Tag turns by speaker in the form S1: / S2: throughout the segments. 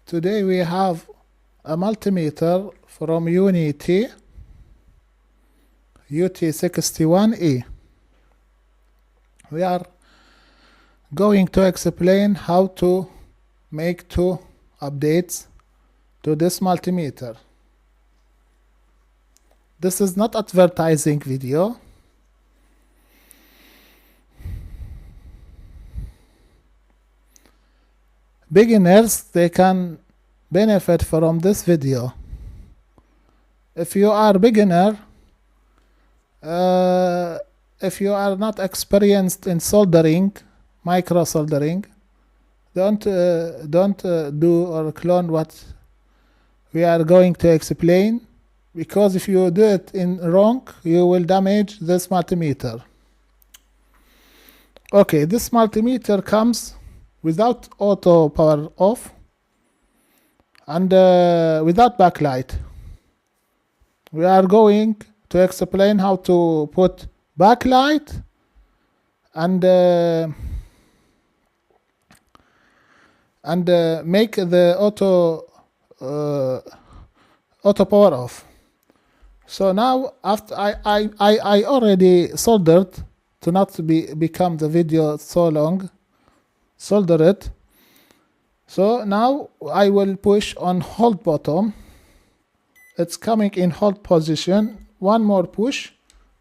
S1: Today we have a multimeter from Unity ut61E. We are going to explain how to make 2 updates to this multimeter. This is not advertising video. Beginners, they can benefit from this video. If you are beginner, if you are not experienced in soldering, micro soldering, don't do or clone what we are going to explain, because if you do it in wrong, you will damage this multimeter. Okay, this multimeter comes without auto power off and without backlight. We are going to explain how to put backlight and make the auto power off. So now, after I already soldered to not become the video so long, solder it. So now I will push on hold bottom. It's coming in hold position. One more push,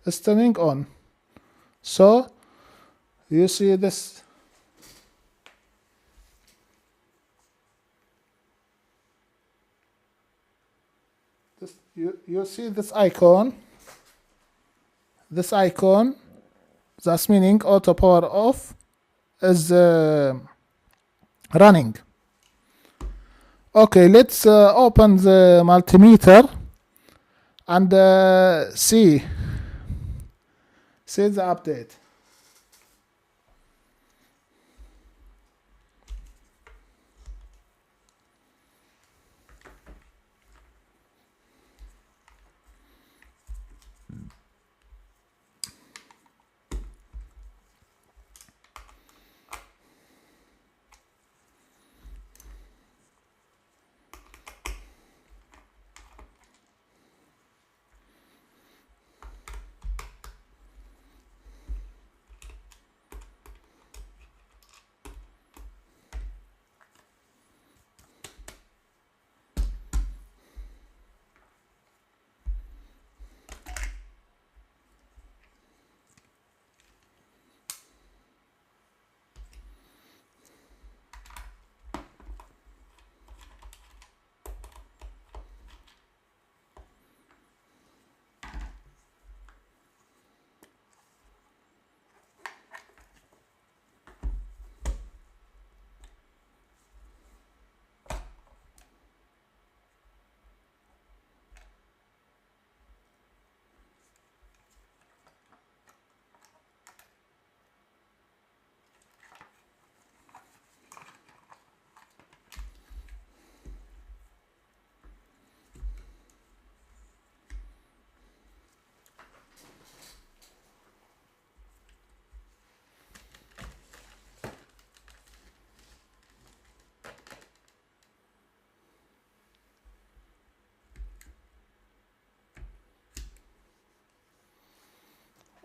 S1: it's turning on. So you see this. You see this icon. This icon, that's meaning auto power off is running. Okay, let's open the multimeter and see the update.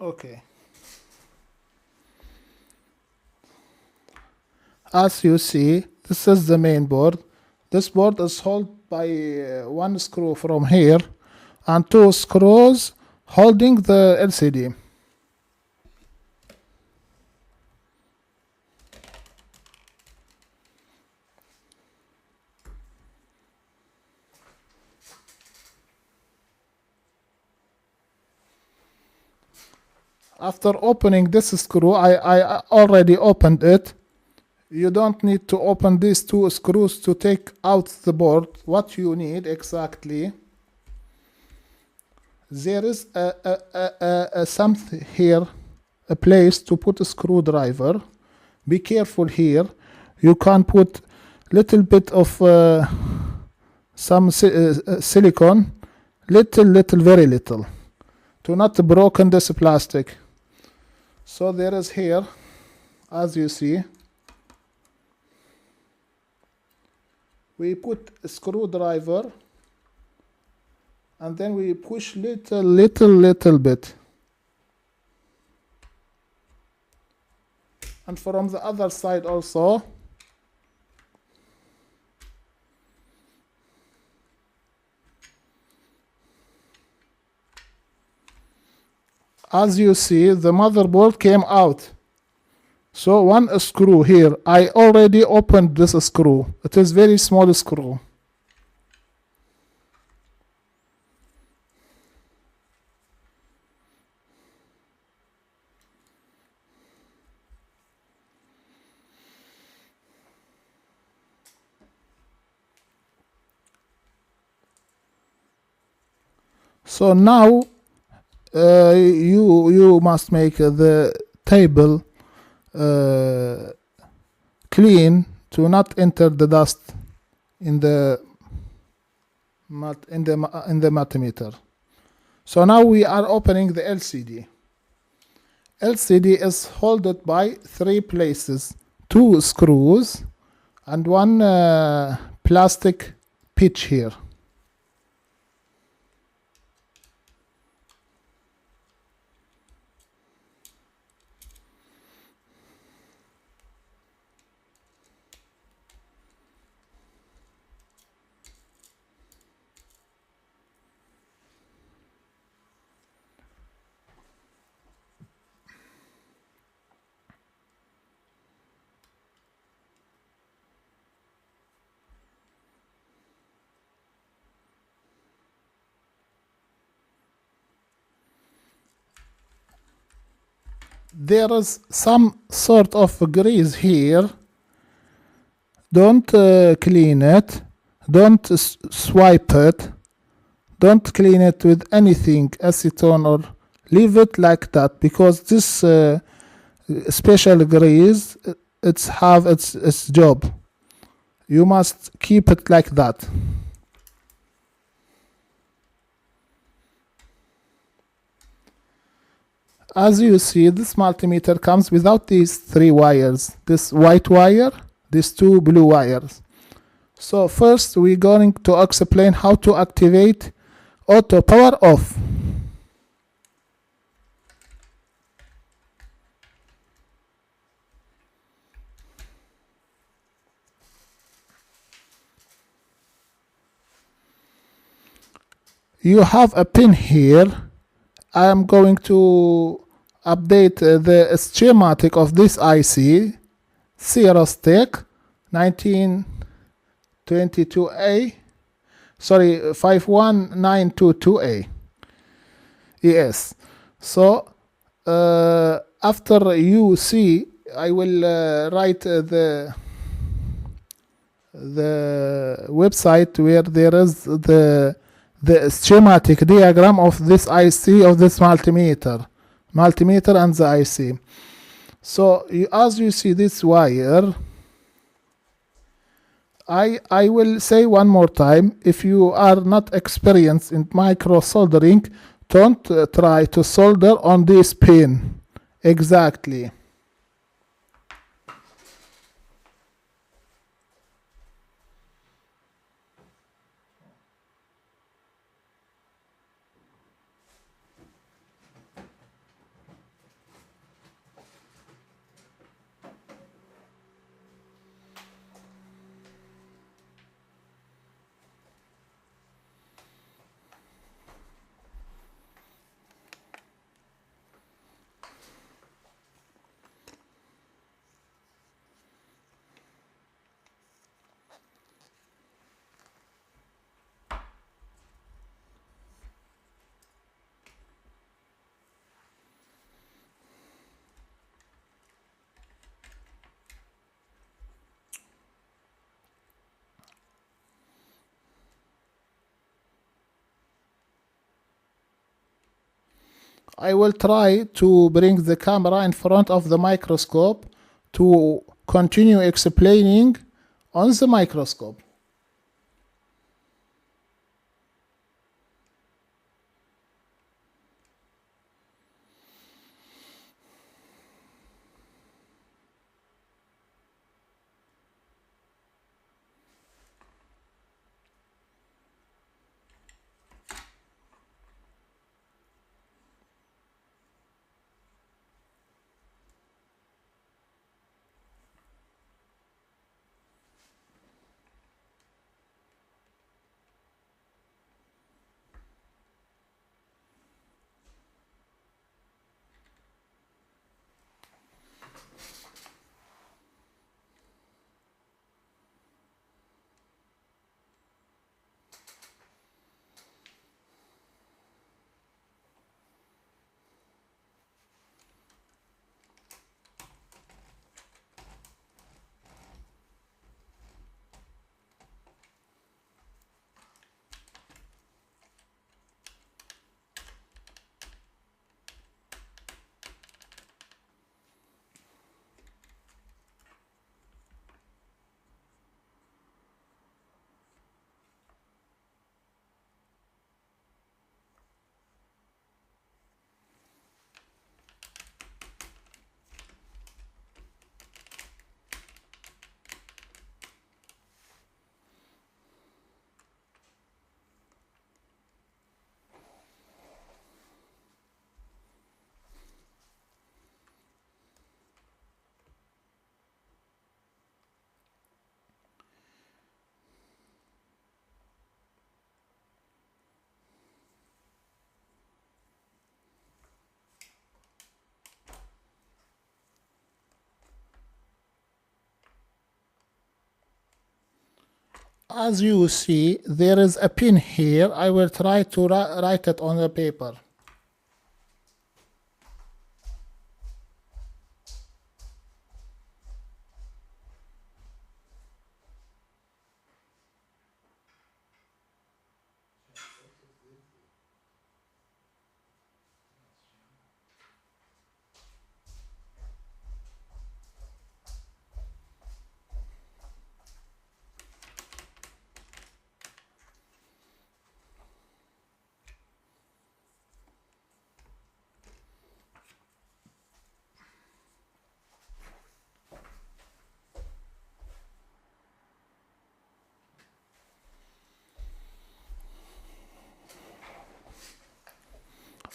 S1: Okay. As you see, this is the main board. This board is held by one screw from here and 2 screws holding the LCD. After opening this screw, I already opened it. You don't need to open these 2 screws to take out the board. What you need exactly, there is something here, a place to put a screwdriver. Be careful here. You can put little bit of some silicone, little, very little, to not broken this plastic. So there is here, as you see, we put a screwdriver and then we push little bit. And from the other side also. As you see, the motherboard came out. So one screw here, I already opened this screw. It is very small screw. So now you must make the table clean to not enter the dust in the multimeter. So now we are opening the LCD. LCD is held by 3 places, 2 screws and one plastic pitch here. There is some sort of grease here. Don't clean it. Don't swipe it. Don't clean it with anything, acetone, or leave it like that, because this special grease, it's have its job. You must keep it like that. As you see, this multimeter comes without these 3 wires. This white wire, these 2 blue wires. So first we're going to explain how to activate auto power off. You have a pin here. I am going to update the schematic of this IC, Stick 1922A, sorry, 51922A ES. So after you see, I will write the website where there is the schematic diagram of this IC, of this multimeter and the IC. So as you see this wire, I will say one more time, if you are not experienced in micro soldering, don't try to solder on this pin exactly. I will try to bring the camera in front of the microscope to continue explaining on the microscope. As you see, there is a pin here. I will try to write it on the paper.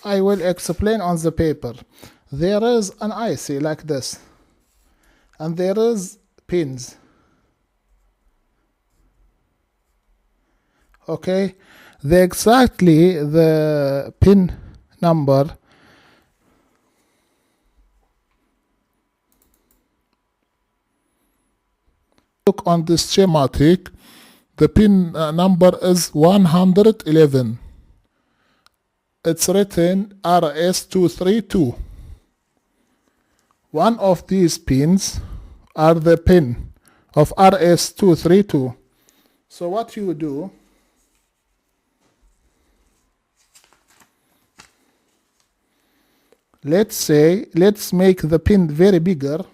S1: I will explain on the paper. There is an IC like this, and there is pins. Okay, the pin number look on this schematic. The pin number is 111. It's written RS232. One of these pins are the pin of RS232. So what you do, let's make the pin very bigger,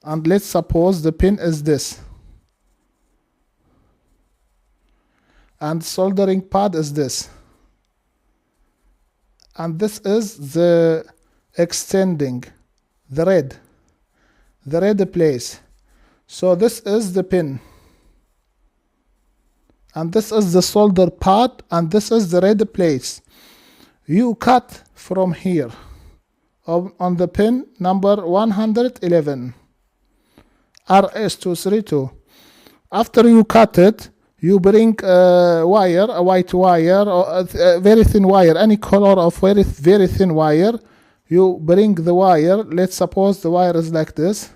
S1: and let's suppose the pin is this, and soldering pad is this, and this is the extending, the red place. So this is the pin, and this is the solder pad, and this is the red place. You cut from here on the pin number 111 RS232. After you cut it, you bring a wire, a white wire, or a very thin wire, any color of very thin wire. You bring the wire. Let's suppose the wire is like this,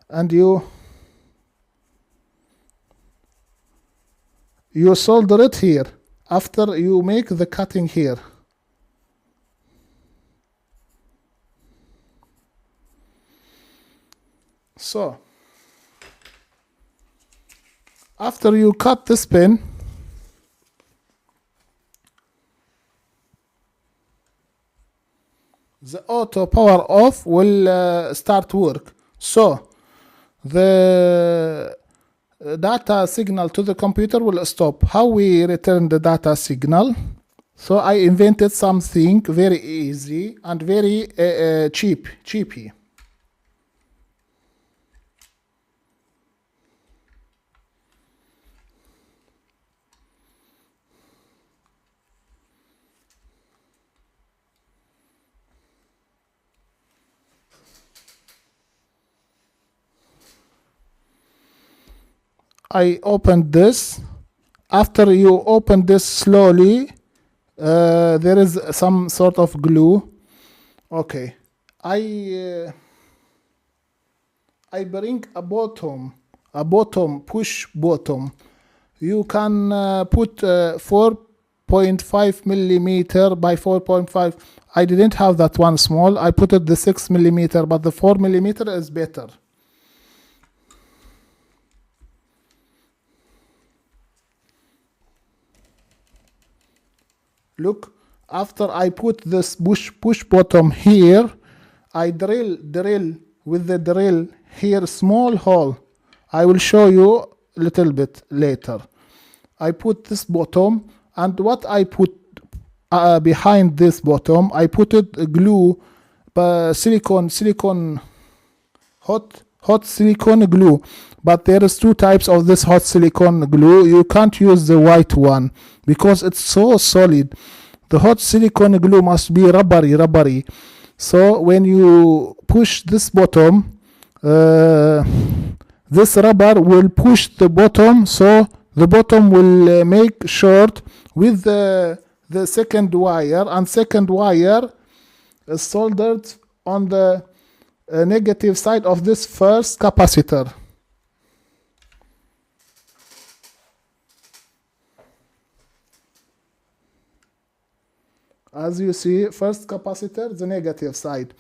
S1: and you solder it here after you make the cutting here. So after you cut this pin, the auto power off will start work. So the data signal to the computer will stop. How we return the data signal? So I invented something very easy and very cheapy. I opened this. After you open this slowly, there is some sort of glue. Okay, I bring a bottom push bottom. You can put 4.5 millimeter by 4.5. I didn't have that one small. I put it the 6 millimeter, but the 4 millimeter is better. Look, after I put this push bottom here, I drill with the drill here small hole. I will show you a little bit later. I put this bottom, and what I put behind this bottom, I put it glue, silicone hot silicone glue. But there is two types of this hot silicone glue. You can't use the white one because it's so solid. The hot silicone glue must be rubbery. So when you push this bottom, this rubber will push the bottom, so the bottom will make short with the second wire, and second wire is soldered on the negative side of this first capacitor. As you see, first capacitor, the negative side.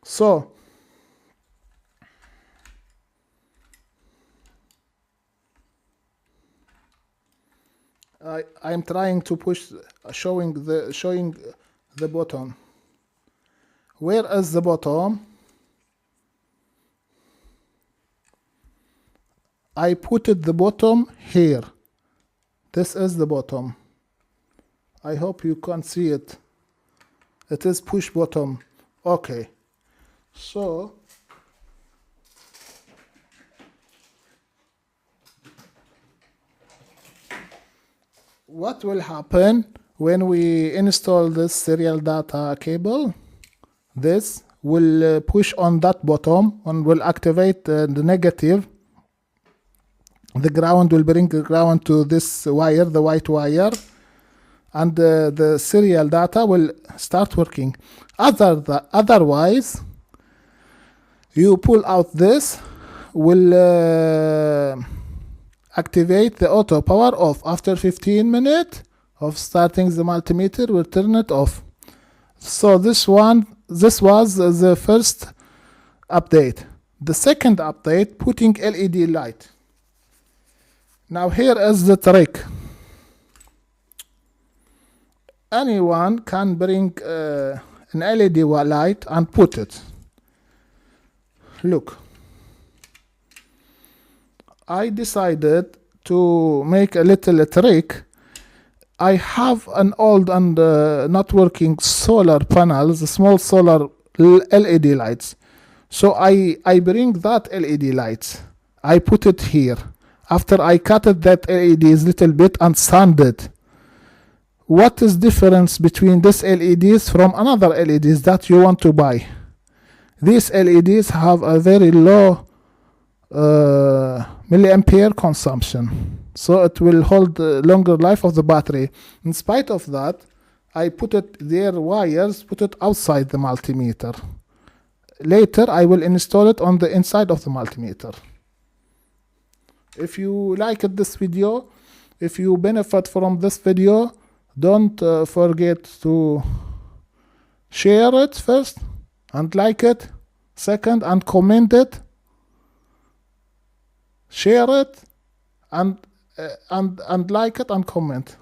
S1: So I'm trying to push, showing the bottom. Where is the bottom? I put it the bottom here. This is the bottom. I hope you can see it. It is push bottom. Okay. So what will happen when we install this serial data cable? This will push on that bottom and will activate the negative. The ground will bring the ground to this wire, the white wire, and the serial data will start working. Otherwise, you pull out this, will activate the auto power off. After 15 minutes of starting the multimeter, will turn it off. So this was the first update. The second update, putting LED light. Now here is the trick. Anyone can bring an LED light and put it. Look, I decided to make a little trick. I have an old and not working solar panels, small solar LED lights. So I bring that LED lights. I put it here. After I cutted that LEDs little bit and sanded. What is difference between this LEDs from another LEDs that you want to buy? These LEDs have a very low milliampere consumption, so it will hold longer life of the battery. In spite of that, I put it, their wires, put it outside the multimeter. Later I will install it on the inside of the multimeter. If you liked this video, if you benefit from this video, don't forget to share it first and like it, second, and comment it, share it and like it and comment.